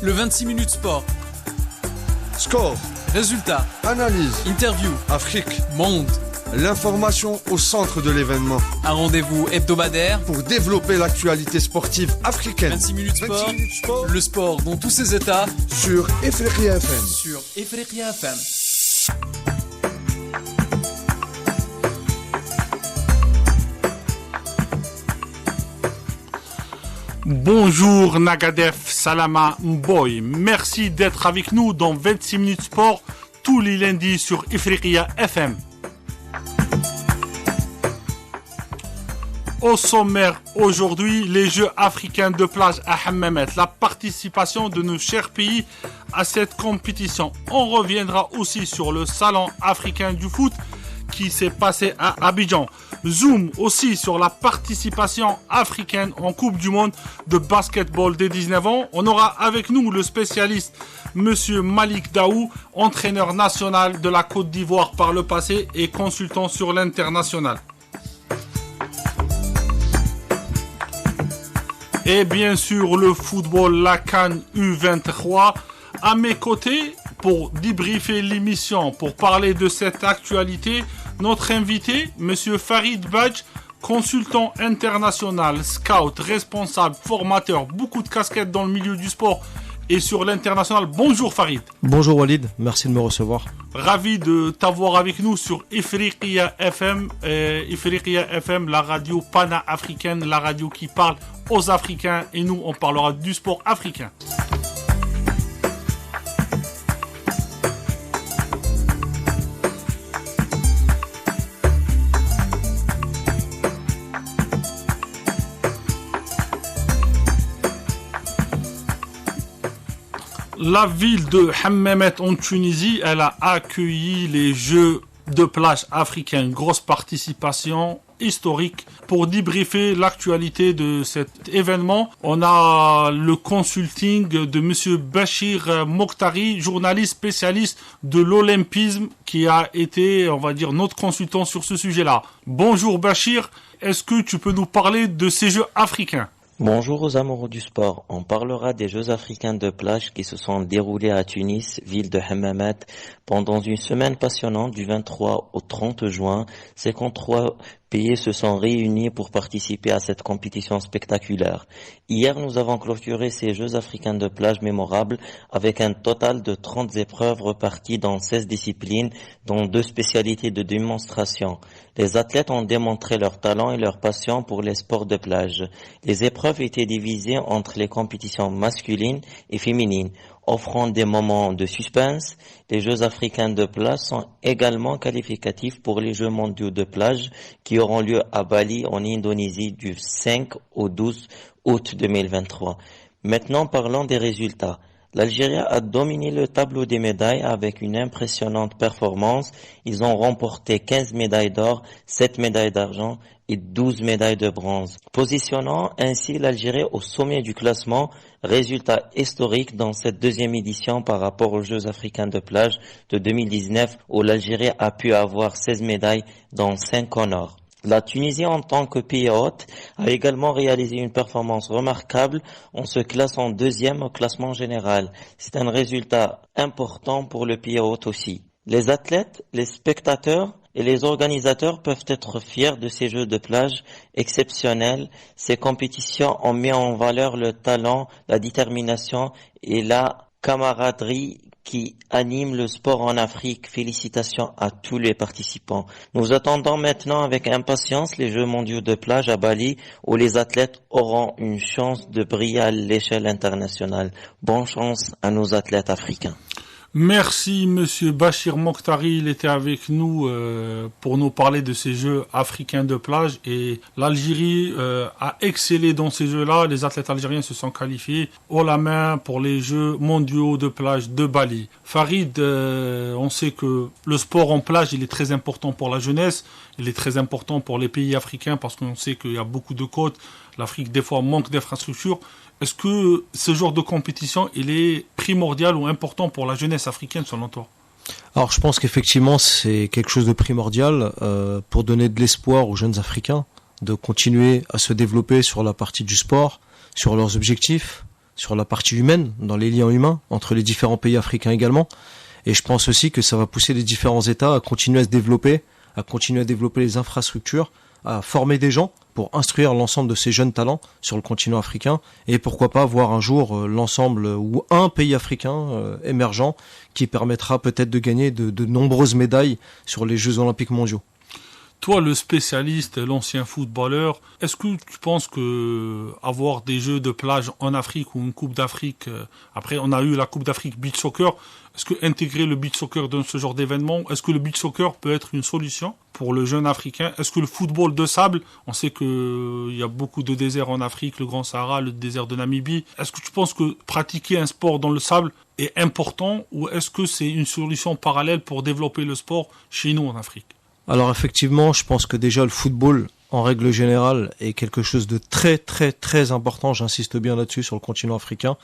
Le 26 minutes sport. Score, Résultats, analyse, interview, Afrique, monde. l'information au centre de l'événement. Un rendez-vous hebdomadaire. Pour développer l'actualité sportive africaine. 26 minutes sport. 26 minutes sport. Le sport dans tous ses états. Sur Ifriqiya FM. Sur Ifriqiya FM. Bonjour Nagadef, Salama Mboy. Merci d'être avec nous dans 26 minutes sport tous les lundis sur Ifriqiya FM. Au sommaire aujourd'hui, les Jeux africains de plage à Hammamet, la participation de nos chers pays à cette compétition. On reviendra aussi sur le salon africain du foot qui s'est passé à Abidjan. Zoom aussi sur la participation africaine en Coupe du Monde de basketball des 19 ans. On aura avec nous le spécialiste Monsieur Malik Daou, entraîneur national de la Côte d'Ivoire par le passé et consultant sur l'international. Et bien sûr le football, la CAN U23. À mes côtés, pour débriefer l'émission, pour parler de cette actualité, notre invité, Monsieur Farid Badj, consultant international, scout, responsable, formateur, beaucoup de casquettes dans le milieu du sport et sur l'international. Bonjour Farid. Bonjour Walid, merci de me recevoir. Ravi de t'avoir avec nous sur Ifriqiya FM. Ifriqiya FM, la radio pana-africaine, la radio qui parle aux Africains et nous on parlera du sport africain. La ville de Hammamet en Tunisie, elle a accueilli les Jeux de plage africains. Grosse participation historique. Pour débriefer l'actualité de cet événement, on a le consulting de Monsieur Bachir Mokhtari, journaliste spécialiste de l'olympisme, qui a été, on va dire, notre consultant sur ce sujet-là. Bonjour Bachir, est-ce que tu peux nous parler de ces Jeux africains ? Bonjour aux amoureux du sport. On parlera des Jeux africains de plage qui se sont déroulés à Tunis, ville de Hammamet, pendant une semaine passionnante du 23 au 30 juin. 53 pays se sont réunis pour participer à cette compétition spectaculaire. Hier, nous avons clôturé ces Jeux africains de plage mémorables avec un total de 30 épreuves reparties dans 16 disciplines, dont 2 spécialités de démonstration. Les athlètes ont démontré leur talent et leur passion pour les sports de plage. Les épreuves étaient divisées entre les compétitions masculines et féminines, offrant des moments de suspense. Les Jeux africains de plage sont également qualificatifs pour les Jeux mondiaux de plage qui auront lieu à Bali en Indonésie du 5 au 12 août 2023. Maintenant, parlons des résultats. L'Algérie a dominé le tableau des médailles avec une impressionnante performance. Ils ont remporté 15 médailles d'or, 7 médailles d'argent et 12 médailles de bronze, positionnant ainsi l'Algérie au sommet du classement. Résultat historique dans cette deuxième édition par rapport aux Jeux africains de plage de 2019 où l'Algérie a pu avoir 16 médailles dont 5 en or. La Tunisie, en tant que pays hôte, a également réalisé une performance remarquable en se classant deuxième au classement général. C'est un résultat important pour le pays hôte aussi. Les athlètes, les spectateurs et les organisateurs peuvent être fiers de ces Jeux de plage exceptionnels. Ces compétitions ont mis en valeur le talent, la détermination et la camaraderie qui anime le sport en Afrique. Félicitations à tous les participants. Nous attendons maintenant avec impatience les Jeux mondiaux de plage à Bali où les athlètes auront une chance de briller à l'échelle internationale. Bonne chance à nos athlètes africains. Merci Monsieur Bachir Mokhtari, il était avec nous pour nous parler de ces Jeux africains de plage et l'Algérie a excellé dans ces Jeux-là. Les athlètes algériens se sont qualifiés haut la main pour les Jeux mondiaux de plage de Bali. Farid, on sait que le sport en plage il est très important pour la jeunesse, il est très important pour les pays africains parce qu'on sait qu'il y a beaucoup de côtes. L'Afrique des fois manque d'infrastructures. Est-ce que ce genre de compétition, il est primordial ou important pour la jeunesse africaine selon toi ? Alors je pense qu'effectivement c'est quelque chose de primordial pour donner de l'espoir aux jeunes Africains de continuer à se développer sur la partie du sport, sur leurs objectifs, sur la partie humaine, dans les liens humains entre les différents pays africains également. Et je pense aussi que ça va pousser les différents États à continuer à se développer, à continuer à développer les infrastructures, à former des gens pour instruire l'ensemble de ces jeunes talents sur le continent africain et pourquoi pas voir un jour l'ensemble ou un pays africain émergent qui permettra peut-être de gagner de nombreuses médailles sur les Jeux Olympiques mondiaux. Toi, le spécialiste, l'ancien footballeur, est-ce que tu penses que avoir des Jeux de plage en Afrique ou une Coupe d'Afrique, après on a eu la Coupe d'Afrique Beach Soccer, est-ce que intégrer le beach soccer dans ce genre d'événement, est-ce que le beach soccer peut être une solution pour le jeune africain? Est-ce que le football de sable, on sait que il y a beaucoup de déserts en Afrique, le Grand Sahara, le désert de Namibie, est-ce que tu penses que pratiquer un sport dans le sable est important ou est-ce que c'est une solution parallèle pour développer le sport chez nous en Afrique? Alors effectivement, je pense que déjà le football, en règle générale, est quelque chose de très très très important, j'insiste bien là-dessus, sur le continent africain,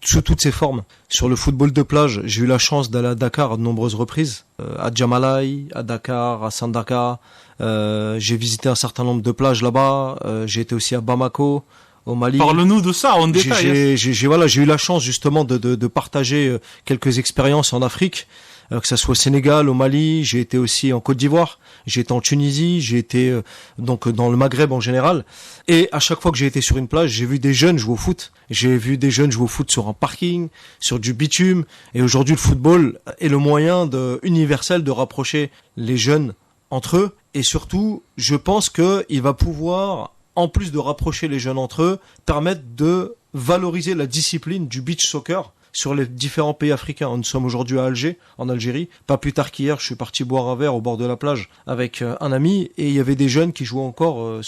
sous toutes ses formes. Sur le football de plage, j'ai eu la chance d'aller à Dakar à de nombreuses reprises, à Djamalai, à Dakar, à Sandaka, j'ai visité un certain nombre de plages là-bas, j'ai été aussi à Bamako, au Mali. Parle-nous de ça en détail. J'ai eu la chance justement de partager quelques expériences en Afrique, que ça soit au Sénégal, au Mali, j'ai été aussi en Côte d'Ivoire, j'ai été en Tunisie, j'ai été donc dans le Maghreb en général. Et à chaque fois que j'ai été sur une plage, j'ai vu des jeunes jouer au foot. J'ai vu des jeunes jouer au foot sur un parking, sur du bitume. Et aujourd'hui, le football est le moyen universel de rapprocher les jeunes entre eux. Et surtout, je pense qu'il va pouvoir, en plus de rapprocher les jeunes entre eux, permettre de valoriser la discipline du beach soccer sur les différents pays africains. Nous sommes aujourd'hui à Alger, en Algérie. Pas plus tard qu'hier, je suis parti boire un verre au bord de la plage avec un ami et il y avait des jeunes qui jouaient encore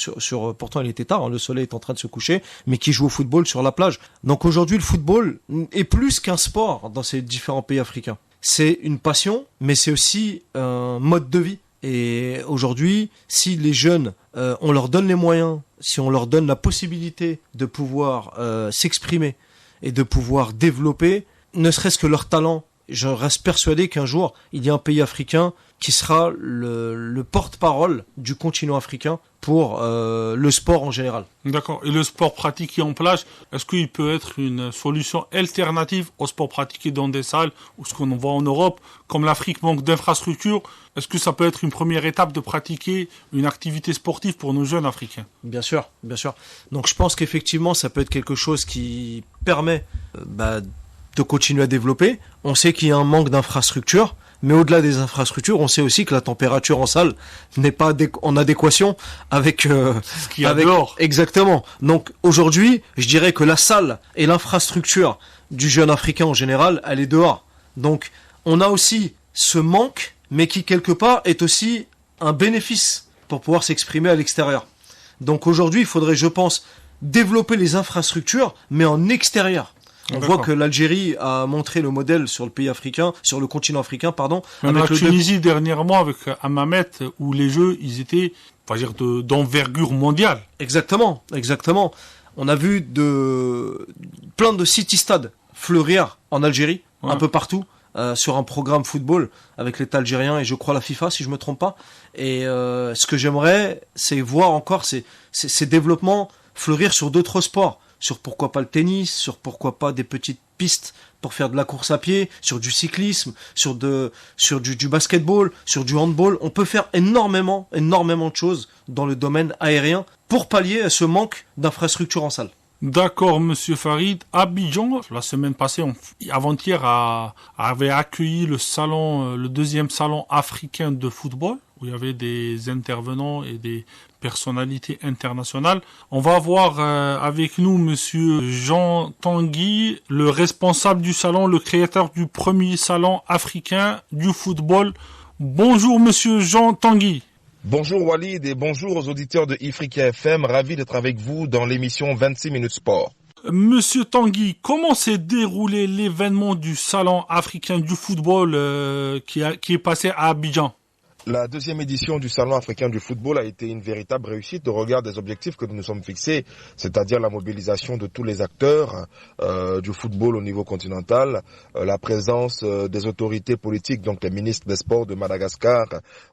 pourtant il était tard, le soleil est en train de se coucher, mais qui jouent au football sur la plage. Donc aujourd'hui, le football est plus qu'un sport dans ces différents pays africains. C'est une passion, mais c'est aussi un mode de vie. Et aujourd'hui, si les jeunes, on leur donne les moyens, si on leur donne la possibilité de pouvoir s'exprimer, et de pouvoir développer, ne serait-ce que leur talent. Je reste persuadé qu'un jour, il y a un pays africain qui sera le porte-parole du continent africain pour le sport en général. D'accord. Et le sport pratiqué en plage, est-ce qu'il peut être une solution alternative au sport pratiqué dans des salles ou ce qu'on voit en Europe? Comme l'Afrique manque d'infrastructures, est-ce que ça peut être une première étape de pratiquer une activité sportive pour nos jeunes Africains? Bien sûr, bien sûr. Donc je pense qu'effectivement, ça peut être quelque chose qui permet de continuer à développer. On sait qu'il y a un manque d'infrastructures, mais au-delà des infrastructures, on sait aussi que la température en salle n'est pas en adéquation avec ce qu'il y a dehors. Exactement. Donc aujourd'hui, je dirais que la salle et l'infrastructure du jeune Africain en général, elle est dehors. Donc on a aussi ce manque, mais qui quelque part est aussi un bénéfice pour pouvoir s'exprimer à l'extérieur. Donc aujourd'hui, il faudrait, je pense, développer les infrastructures, mais en extérieur. On voit que l'Algérie a montré le modèle sur le pays africain, sur le continent africain, pardon. Même avec la Tunisie dernièrement avec Hammamet, où les jeux, ils étaient, on va dire, d'envergure mondiale. Exactement, exactement. On a vu plein de city-stades fleurir en Algérie, un peu partout, sur un programme football avec l'État algérien et je crois la FIFA, si je me trompe pas. Et ce que j'aimerais, c'est voir encore ces développements fleurir sur d'autres sports. Sur pourquoi pas le tennis, sur pourquoi pas des petites pistes pour faire de la course à pied, sur du cyclisme, sur du basketball, sur du handball. On peut faire énormément de choses dans le domaine aérien pour pallier à ce manque d'infrastructures en salle. D'accord, monsieur Farid. Abidjan, la semaine passée, avant-hier, avait accueilli le deuxième salon africain de football, où il y avait des intervenants et des personnalités internationales. On va avoir avec nous monsieur Jean Tanguy, le responsable du salon, le créateur du premier salon africain du football. Bonjour monsieur Jean Tanguy. Bonjour Walid et bonjour aux auditeurs de Ifriqiya FM, ravi d'être avec vous dans l'émission 26 minutes sport. Monsieur Tanguy, comment s'est déroulé l'événement du salon africain du football qui est passé à Abidjan? La deuxième édition du Salon africain du football a été une véritable réussite au regard des objectifs que nous nous sommes fixés, c'est-à-dire la mobilisation de tous les acteurs du football au niveau continental, la présence des autorités politiques, donc les ministres des Sports de Madagascar,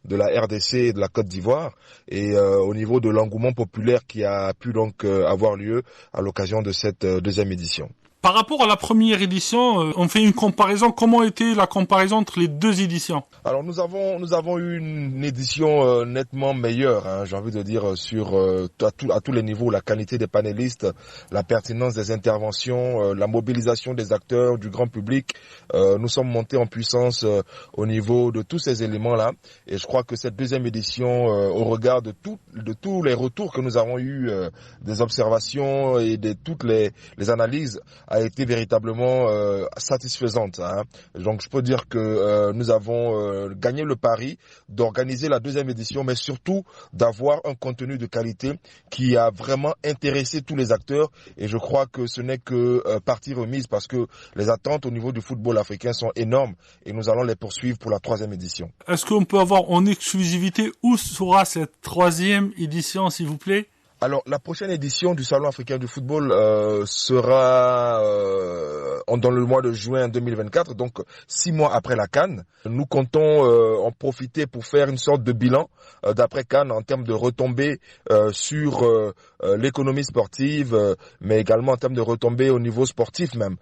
de la RDC et de la Côte d'Ivoire, et au niveau de l'engouement populaire qui a pu donc avoir lieu à l'occasion de cette deuxième édition. Par rapport à la première édition, on fait une comparaison. Comment était la comparaison entre les deux éditions? Alors nous avons eu une édition nettement meilleure, hein, j'ai envie de dire, sur à tous les niveaux, la qualité des panélistes, la pertinence des interventions, la mobilisation des acteurs, du grand public. Nous sommes montés en puissance au niveau de tous ces éléments-là, et je crois que cette deuxième édition, au regard de tous les retours que nous avons eus, des observations et de toutes les analyses, a été véritablement satisfaisante, hein. Donc je peux dire que nous avons gagné le pari d'organiser la deuxième édition, mais surtout d'avoir un contenu de qualité qui a vraiment intéressé tous les acteurs, et je crois que ce n'est que partie remise, parce que les attentes au niveau du football africain sont énormes, et nous allons les poursuivre pour la troisième édition. Est-ce qu'on peut avoir en exclusivité où sera cette troisième édition, s'il vous plaît? Alors, la prochaine édition du Salon africain du football sera dans le mois de juin 2024, donc 6 mois après la CAN. Nous comptons en profiter pour faire une sorte de bilan d'après CAN en termes de retombées sur l'économie sportive, mais également en termes de retombées au niveau sportif même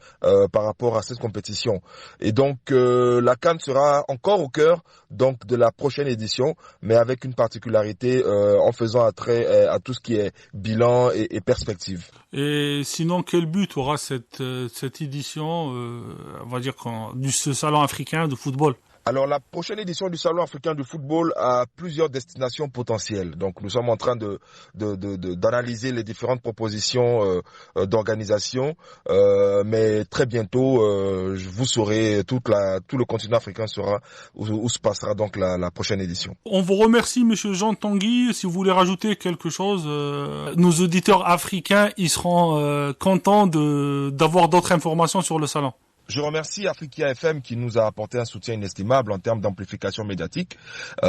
par rapport à cette compétition. Et donc, la CAN sera encore au cœur donc de la prochaine édition, mais avec une particularité en faisant attrait à tout ce qui est bilan et perspective. Et sinon, quel but aura cette édition, on va dire, ce salon africain de football? Alors, la prochaine édition du Salon africain du football a plusieurs destinations potentielles. Donc, nous sommes en train d'analyser les différentes propositions d'organisation. Mais très bientôt, vous saurez, tout le continent africain saura où se passera donc la prochaine édition. On vous remercie, Monsieur Jean Tanguy. Si vous voulez rajouter quelque chose, nos auditeurs africains, ils seront contents d'avoir d'autres informations sur le salon. Je remercie Africa FM qui nous a apporté un soutien inestimable en termes d'amplification médiatique, et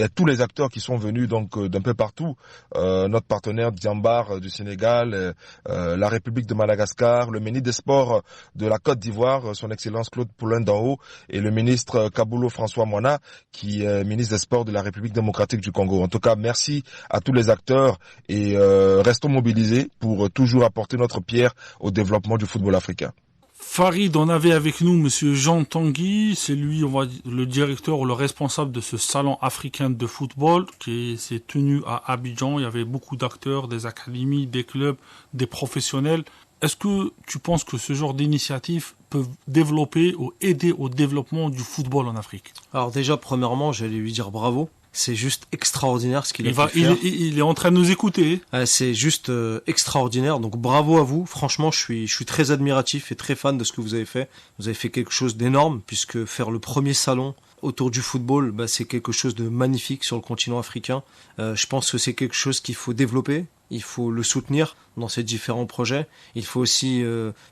à tous les acteurs qui sont venus donc d'un peu partout, notre partenaire Diambar du Sénégal, la République de Madagascar, le ministre des Sports de la Côte d'Ivoire, son Excellence Claude Poulain d'en haut, et le ministre Kabulo François Moana, qui est ministre des Sports de la République démocratique du Congo. En tout cas, merci à tous les acteurs, et restons mobilisés pour toujours apporter notre pierre au développement du football africain. Farid, on avait avec nous Monsieur Jean Tanguy, c'est lui, on va dire, le directeur ou le responsable de ce salon africain de football qui s'est tenu à Abidjan. Il y avait beaucoup d'acteurs, des académies, des clubs, des professionnels. Est-ce que tu penses que ce genre d'initiatives peuvent développer ou aider au développement du football en Afrique? Alors déjà, premièrement, j'allais lui dire bravo. C'est juste extraordinaire ce qu'il a pu faire. Il est en train de nous écouter. C'est juste extraordinaire. Donc bravo à vous. Franchement, je suis très admiratif et très fan de ce que vous avez fait. Vous avez fait quelque chose d'énorme, puisque faire le premier salon autour du football, c'est quelque chose de magnifique sur le continent africain. Je pense que c'est quelque chose qu'il faut développer. Il faut le soutenir dans ses différents projets. Il faut aussi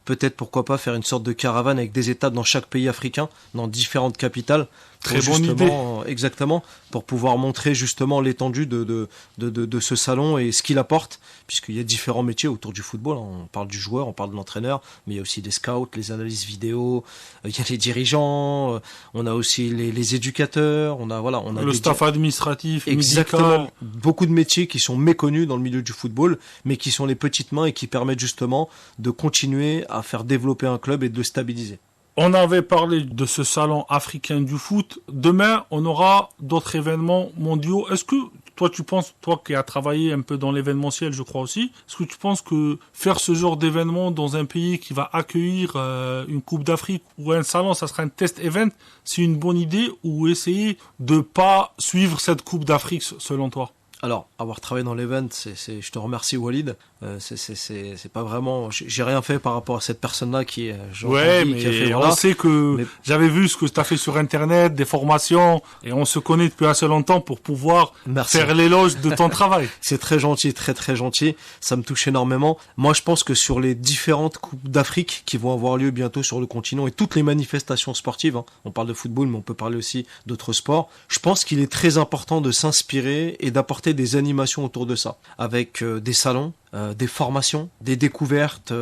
peut-être, pourquoi pas, faire une sorte de caravane avec des étapes dans chaque pays africain, dans différentes capitales. Très bonne idée. Exactement, pour pouvoir montrer justement l'étendue de ce salon et ce qu'il apporte, puisqu'il y a différents métiers autour du football. On parle du joueur, on parle de l'entraîneur, mais il y a aussi des scouts, les analyses vidéo, il y a les dirigeants, on a aussi les éducateurs, on a le staff administratif, exactement, médical. Beaucoup de métiers qui sont méconnus dans le milieu du football, mais qui sont les petites mains et qui permettent justement de continuer à faire développer un club et de le stabiliser. On avait parlé de ce salon africain du foot. Demain, on aura d'autres événements mondiaux. Est-ce que toi, tu penses, toi qui as travaillé un peu dans l'événementiel, je crois aussi, est-ce que tu penses que faire ce genre d'événement dans un pays qui va accueillir une Coupe d'Afrique ou un salon, ça sera un test event, c'est une bonne idée, ou essayer de pas suivre cette Coupe d'Afrique selon toi? Alors, avoir travaillé dans l'event, je te remercie Walid. C'est pas vraiment, j'ai rien fait par rapport à cette personne-là qui est. Mais qui a fait, on sait que j'avais vu ce que tu as fait sur Internet, des formations, et on se connaît depuis assez longtemps pour pouvoir faire l'éloge de ton travail. C'est très gentil, très très gentil. Ça me touche énormément. Moi, je pense que sur les différentes coupes d'Afrique qui vont avoir lieu bientôt sur le continent et toutes les manifestations sportives, on parle de football, mais on peut parler aussi d'autres sports. Je pense qu'il est très important de s'inspirer et d'apporter des animations autour de ça, avec des salons, des formations, des découvertes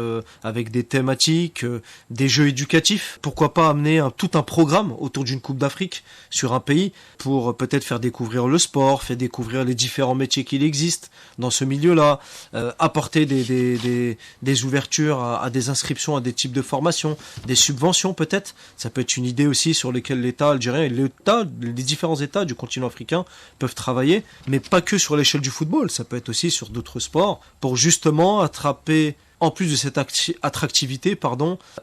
avec des thématiques, des jeux éducatifs. Pourquoi pas amener tout un programme autour d'une Coupe d'Afrique sur un pays pour peut-être faire découvrir le sport, faire découvrir les différents métiers qu'il existe dans ce milieu-là, apporter des ouvertures à des inscriptions à des types de formations, des subventions peut-être. Ça peut être une idée aussi sur lesquelles l'État algérien et les différents États du continent africain peuvent travailler, mais pas que sur l'échelle du football, ça peut être aussi sur d'autres sports pour justement attraper, en plus de cette attractivité,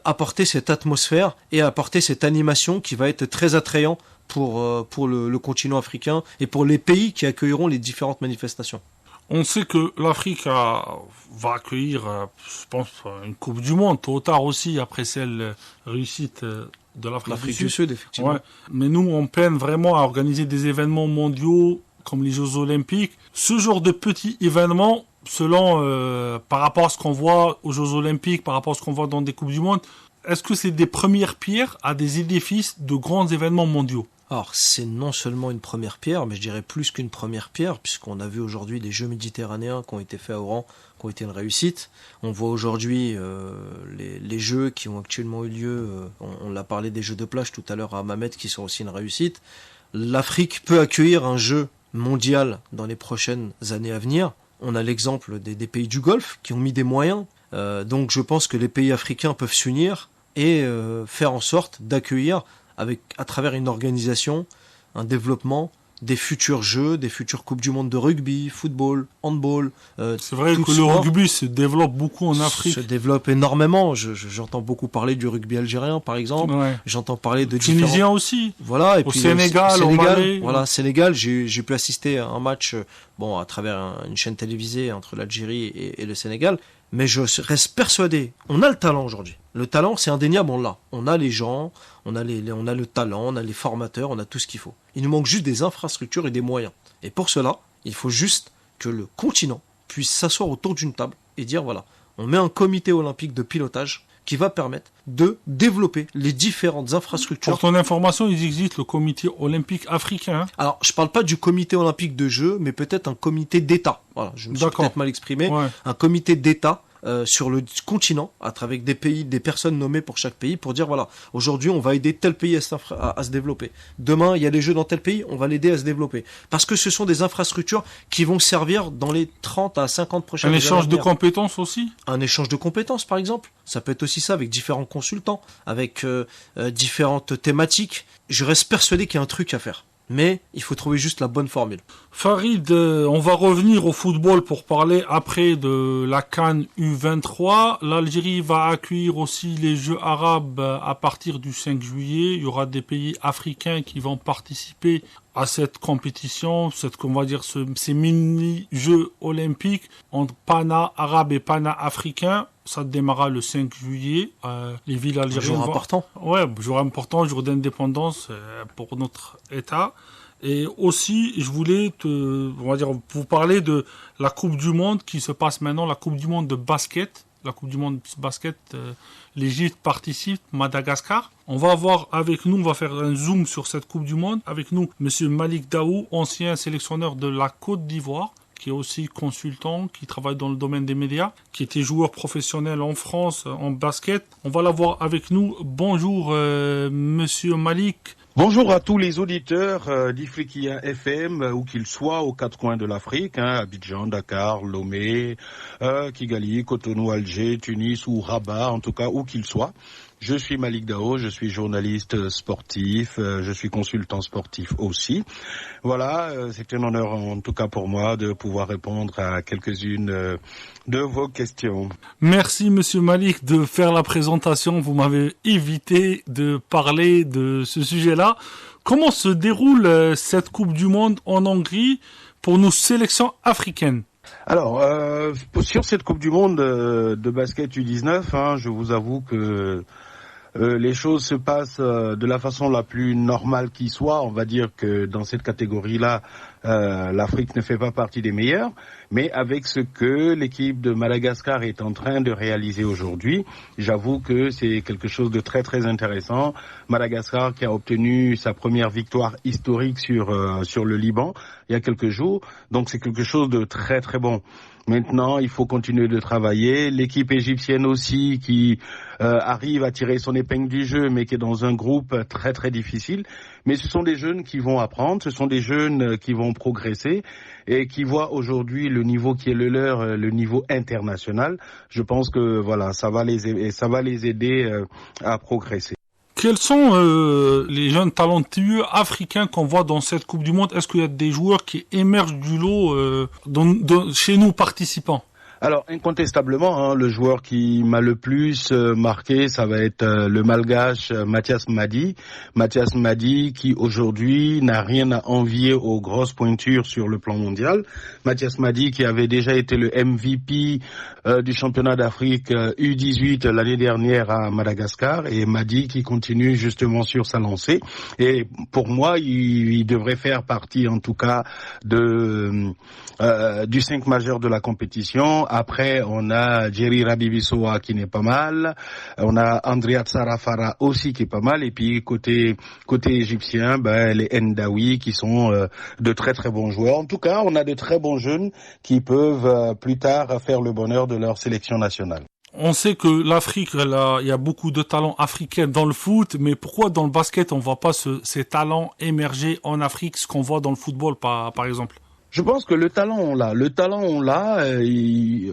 apporter cette atmosphère et apporter cette animation qui va être très attrayant pour le continent africain et pour les pays qui accueilleront les différentes manifestations. On sait que l'Afrique va accueillir, je pense, une Coupe du Monde, tôt ou tard aussi, après celle réussite de l'Afrique du Sud, effectivement. Ouais. Mais nous, on peine vraiment à organiser des événements mondiaux comme les Jeux Olympiques. Ce genre de petits événements, selon, par rapport à ce qu'on voit aux Jeux Olympiques, par rapport à ce qu'on voit dans des Coupes du Monde, est-ce que c'est des premières pierres à des édifices de grands événements mondiaux ? Alors, c'est non seulement une première pierre, mais je dirais plus qu'une première pierre, puisqu'on a vu aujourd'hui des Jeux méditerranéens qui ont été faits à Oran, qui ont été une réussite. On voit aujourd'hui les Jeux qui ont actuellement eu lieu, on l'a parlé des Jeux de plage tout à l'heure à Hammamet, qui sont aussi une réussite. L'Afrique peut accueillir un jeu mondial dans les prochaines années à venir. On a l'exemple des pays du Golfe qui ont mis des moyens. Donc je pense que les pays africains peuvent s'unir et faire en sorte d'accueillir à travers une organisation, un développement, des futurs jeux, des futures coupes du monde de rugby, football, handball. C'est vrai que le rugby se développe beaucoup en Afrique. Se développe énormément. J'entends beaucoup parler du rugby algérien, par exemple. Ouais. J'entends parler de tunisien aussi. Voilà. Et au puis Sénégal, au Mali. Voilà, Sénégal. J'ai pu assister à un match, à travers une chaîne télévisée entre l'Algérie et le Sénégal. Mais je reste persuadé, on a le talent aujourd'hui. Le talent, c'est indéniable, on l'a. On a les gens, on a le talent, on a les formateurs, on a tout ce qu'il faut. Il nous manque juste des infrastructures et des moyens. Et pour cela, il faut juste que le continent puisse s'asseoir autour d'une table et dire, voilà, on met un comité olympique de pilotage qui va permettre de développer les différentes infrastructures. Pour ton information, il existe le comité olympique africain. Alors, je parle pas du comité olympique de jeux, mais peut-être un comité d'État. Voilà, je me suis peut-être mal exprimé. Ouais. Un comité d'État sur le continent, avec des pays, des personnes nommées pour chaque pays, pour dire voilà, aujourd'hui on va aider tel pays à se développer. Demain, il y a des jeux dans tel pays, on va l'aider à se développer. Parce que ce sont des infrastructures qui vont servir dans les 30 à 50 prochaines années. Un échange de compétences aussi ? Un échange de compétences, par exemple. Ça peut être aussi ça, avec différents consultants, avec différentes thématiques. Je reste persuadé qu'il y a un truc à faire. Mais il faut trouver juste la bonne formule. Farid, on va revenir au football pour parler après de la CAN U23. L'Algérie va accueillir aussi les Jeux arabes à partir du 5 juillet. Il y aura des pays africains qui vont participer à cette compétition, ces mini-jeux olympiques entre pana-arabe et pana-africain. Ça démarra le 5 juillet. Les villes algériennes. Jour important. Ouais, jour important, jour d'indépendance pour notre État. Et aussi, je voulais vous parler de la Coupe du Monde qui se passe maintenant, la Coupe du Monde de basket. La Coupe du Monde de basket, l'Égypte participe, Madagascar. On va faire un zoom sur cette Coupe du Monde. Avec nous, Monsieur Malik Daou, ancien sélectionneur de la Côte d'Ivoire, qui est aussi consultant, qui travaille dans le domaine des médias, qui était joueur professionnel en France en basket. On va l'avoir avec nous. Bonjour, Monsieur Malik. Bonjour à tous les auditeurs d'Ifriqiya FM, où qu'ils soient aux quatre coins de l'Afrique, Abidjan, Dakar, Lomé, Kigali, Cotonou, Alger, Tunis ou Rabat, en tout cas où qu'ils soient. Je suis Malik Daou, je suis journaliste sportif, je suis consultant sportif aussi. Voilà, c'est un honneur en tout cas pour moi de pouvoir répondre à quelques-unes de vos questions. Merci Monsieur Malik de faire la présentation. Vous m'avez évité de parler de ce sujet-là. Comment se déroule cette Coupe du Monde en Hongrie pour nos sélections africaines ? Alors, sur cette Coupe du Monde de basket U19, je vous avoue que les choses se passent de la façon la plus normale qui soit. On va dire que dans cette catégorie-là, l'Afrique ne fait pas partie des meilleurs, mais avec ce que l'équipe de Madagascar est en train de réaliser aujourd'hui, j'avoue que c'est quelque chose de très très intéressant. Madagascar qui a obtenu sa première victoire historique sur le Liban il y a quelques jours, donc c'est quelque chose de très très bon. Maintenant, il faut continuer de travailler. L'équipe égyptienne aussi qui arrive à tirer son épingle du jeu, mais qui est dans un groupe très très difficile. Mais ce sont des jeunes qui vont apprendre, ce sont des jeunes qui vont progresser et qui voient aujourd'hui le niveau qui est le leur, le niveau international. Je pense que voilà, ça va les aider à progresser. Quels sont les jeunes talentueux africains qu'on voit dans cette Coupe du Monde? Est-ce qu'il y a des joueurs qui émergent du lot chez nous participants? Alors incontestablement, le joueur qui m'a le plus marqué, ça va être le Malgache Mathias Madi. Mathias Madi qui aujourd'hui n'a rien à envier aux grosses pointures sur le plan mondial. Mathias Madi qui avait déjà été le MVP du championnat d'Afrique U18 l'année dernière à Madagascar, et Madi qui continue justement sur sa lancée. Et pour moi, il devrait faire partie en tout cas du 5 majeur de la compétition. Après, on a Jerry Rabibisoa qui n'est pas mal. On a Andrea Tsarafara aussi qui est pas mal. Et puis, côté égyptien, les Ndawi qui sont de très très bons joueurs. En tout cas, on a de très bons jeunes qui peuvent plus tard faire le bonheur de leur sélection nationale. On sait que l'Afrique, il y a beaucoup de talents africains dans le foot, mais pourquoi dans le basket on voit pas ces talents émerger en Afrique, ce qu'on voit dans le football par exemple? Je pense que le talent, on l'a.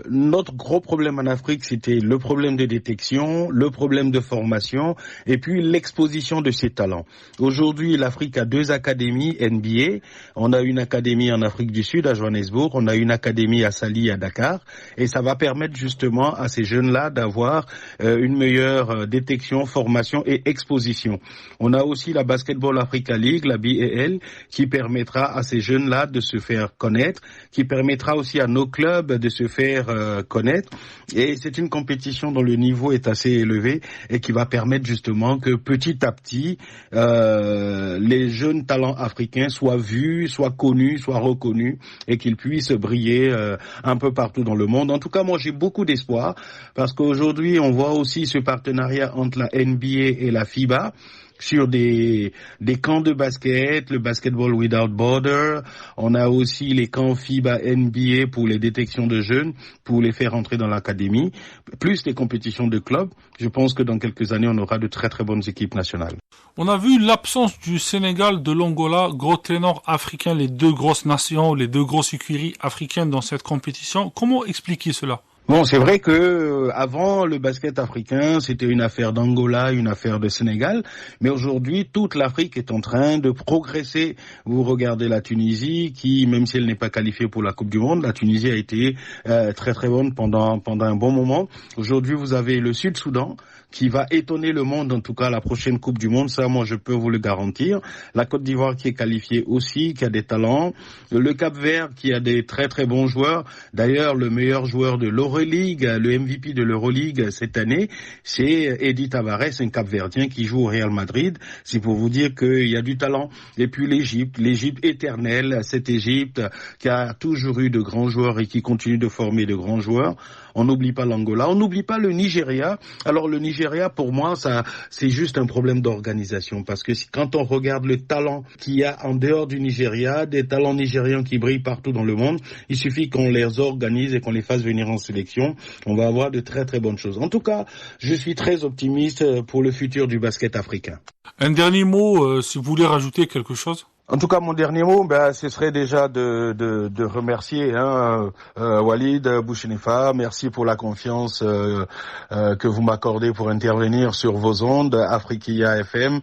Notre gros problème en Afrique, c'était le problème de détection, le problème de formation, et puis l'exposition de ces talents. Aujourd'hui, l'Afrique a 2 académies NBA. On a une académie en Afrique du Sud, à Johannesburg. On a une académie à Saly, à Dakar. Et ça va permettre justement à ces jeunes-là d'avoir une meilleure détection, formation et exposition. On a aussi la Basketball Africa League, la BAL, qui permettra à ces jeunes-là de se faire connaître, qui permettra aussi à nos clubs de se faire connaître. Et c'est une compétition dont le niveau est assez élevé et qui va permettre justement que petit à petit, les jeunes talents africains soient vus, soient connus, soient reconnus et qu'ils puissent briller un peu partout dans le monde. En tout cas, moi j'ai beaucoup d'espoir parce qu'aujourd'hui on voit aussi ce partenariat entre la NBA et la FIBA sur des camps de basket, le Basketball Without Border. On a aussi les camps FIBA NBA pour les détections de jeunes, pour les faire entrer dans l'académie, plus les compétitions de clubs. Je pense que dans quelques années, on aura de très très bonnes équipes nationales. On a vu l'absence du Sénégal, de l'Angola, gros ténors africains, les 2 grosses nations, les 2 grosses écuries africaines dans cette compétition. Comment expliquer cela? Bon, c'est vrai que avant le basket africain, c'était une affaire d'Angola, une affaire de Sénégal, mais aujourd'hui toute l'Afrique est en train de progresser. Vous regardez la Tunisie, qui même si elle n'est pas qualifiée pour la Coupe du Monde, la Tunisie a été très très bonne pendant un bon moment. Aujourd'hui, vous avez le Sud-Soudan qui va étonner le monde, en tout cas la prochaine Coupe du Monde, ça moi je peux vous le garantir. La Côte d'Ivoire qui est qualifiée aussi, qui a des talents. Le Cap-Vert qui a des très très bons joueurs. D'ailleurs, le meilleur joueur de l'Euroleague, le MVP de l'Euroleague cette année, c'est Eddy Tavares, un Cap-Verdien qui joue au Real Madrid. C'est pour vous dire qu'il y a du talent. Et puis l'Égypte éternelle, cette Égypte qui a toujours eu de grands joueurs et qui continue de former de grands joueurs. On n'oublie pas l'Angola, on n'oublie pas le Nigeria. Alors le Nigeria, pour moi, ça, c'est juste un problème d'organisation. Parce que quand on regarde le talent qu'il y a en dehors du Nigeria, des talents nigérians qui brillent partout dans le monde, il suffit qu'on les organise et qu'on les fasse venir en sélection. On va avoir de très très bonnes choses. En tout cas, je suis très optimiste pour le futur du basket africain. Un dernier mot, si vous voulez rajouter quelque chose? En tout cas, mon dernier mot, ce serait déjà de remercier Walid Bouchnefa. Merci pour la confiance que vous m'accordez pour intervenir sur vos ondes, Afriquia FM.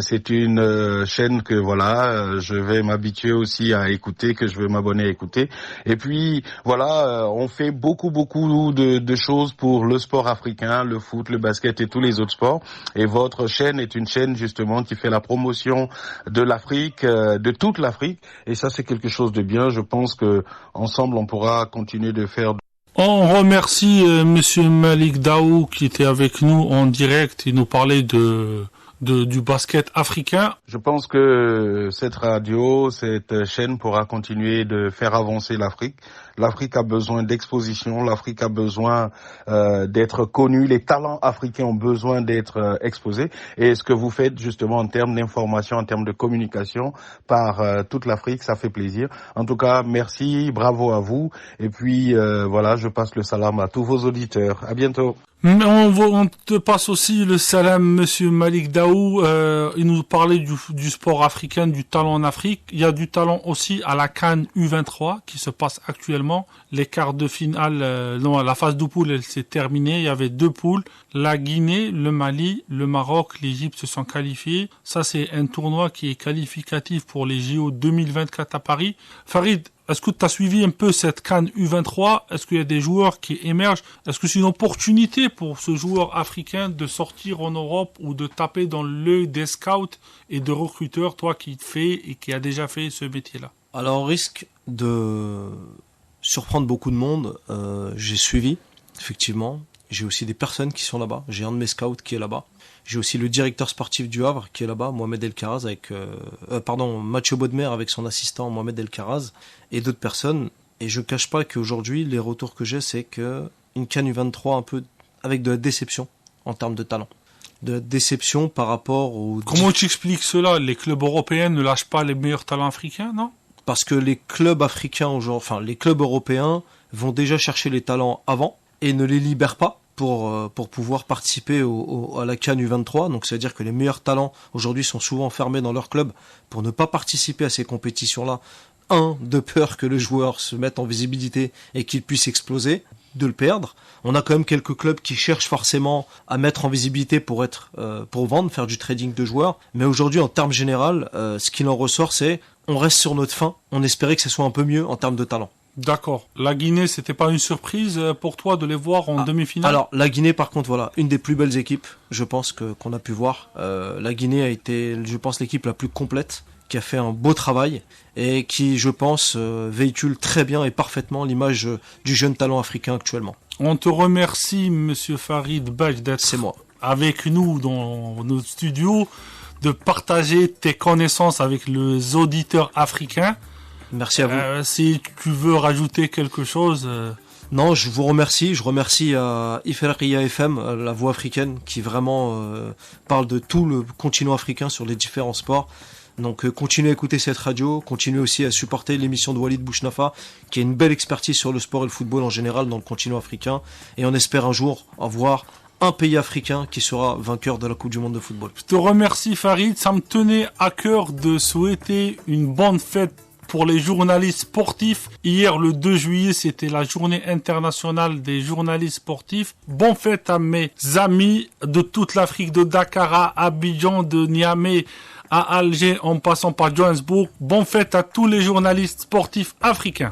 C'est une chaîne que je vais m'habituer aussi à écouter, que je vais m'abonner à écouter. Et puis on fait beaucoup de choses pour le sport africain, le foot, le basket et tous les autres sports. Et votre chaîne est une chaîne justement qui fait la promotion de l'Afrique, de toute l'Afrique, et ça c'est quelque chose de bien. Je pense que ensemble on pourra continuer de faire. On remercie Monsieur Malik Daou qui était avec nous en direct et nous parlait du basket africain. Je pense que cette radio, cette chaîne pourra continuer de faire avancer l'Afrique. L'Afrique a besoin d'exposition, l'Afrique a besoin d'être connue, les talents africains ont besoin d'être exposés. Et ce que vous faites justement en termes d'information, en termes de communication par toute l'Afrique, ça fait plaisir. En tout cas, merci, bravo à vous. Et puis voilà, je passe le salam à tous vos auditeurs. À bientôt. On te passe aussi le salam, monsieur Malik Daou. Il nous parlait du sport africain, du talent en Afrique. Il y a du talent aussi à la CAN U23 qui se passe actuellement. Les quarts de finale, la phase de poule, elle s'est terminée. Il y avait 2 poules. La Guinée, le Mali, le Maroc, l'Égypte se sont qualifiés. Ça, c'est un tournoi qui est qualificatif pour les JO 2024 à Paris. Farid, est-ce que tu as suivi un peu cette CAN U23? Est-ce qu'il y a des joueurs qui émergent? Est-ce que c'est une opportunité pour ce joueur africain de sortir en Europe ou de taper dans l'œil des scouts et de recruteurs, toi qui fais et qui a déjà fait ce métier-là? Alors, au risque de surprendre beaucoup de monde, j'ai suivi, effectivement. J'ai aussi des personnes qui sont là-bas. J'ai un de mes scouts qui est là-bas. J'ai aussi le directeur sportif du Havre qui est là-bas, Mohamed El Karaz, Mathieu Bodmer avec son assistant Mohamed El Karaz et d'autres personnes. Et je ne cache pas qu'aujourd'hui, les retours que j'ai, c'est qu'une CAN U23 un peu avec de la déception en termes de talent. De la déception par rapport aux... Comment tu expliques cela? Les clubs européens ne lâchent pas les meilleurs talents africains, non? Parce que les clubs africains, les clubs européens vont déjà chercher les talents avant et ne les libèrent pas pour pouvoir participer à la CAN U23. Donc, c'est-à-dire que les meilleurs talents, aujourd'hui, sont souvent enfermés dans leur club pour ne pas participer à ces compétitions-là. De peur que le joueur se mette en visibilité et qu'il puisse exploser, de le perdre. On a quand même quelques clubs qui cherchent forcément à mettre en visibilité pour vendre, faire du trading de joueurs. Mais aujourd'hui, en termes général, ce qu'il en ressort, c'est on reste sur notre faim. On espérait que ce soit un peu mieux en termes de talent. D'accord. La Guinée, c'était pas une surprise pour toi de les voir en demi-finale? Alors, la Guinée, par contre, voilà, une des plus belles équipes, je pense, qu'on a pu voir. La Guinée a été, je pense, l'équipe la plus complète, qui a fait un beau travail et qui, je pense, véhicule très bien et parfaitement l'image du jeune talent africain actuellement. On te remercie, monsieur Farid Baj, d'être avec nous dans notre studio, de partager tes connaissances avec les auditeurs africains. Merci à vous. Si tu veux rajouter quelque chose... Non, je vous remercie. Je remercie Ifriqiya FM, la voix africaine, qui vraiment parle de tout le continent africain sur les différents sports. Donc continuez à écouter cette radio, continuez aussi à supporter l'émission de Walid Bouchnafa, qui a une belle expertise sur le sport et le football en général dans le continent africain. Et on espère un jour avoir un pays africain qui sera vainqueur de la Coupe du Monde de football. Je te remercie Farid, ça me tenait à cœur de souhaiter une bonne fête pour les journalistes sportifs. Hier, le 2 juillet, c'était la journée internationale des journalistes sportifs. Bonne fête à mes amis de toute l'Afrique, de Dakar à Abidjan, de Niamey à Alger, en passant par Johannesburg. Bonne fête à tous les journalistes sportifs africains.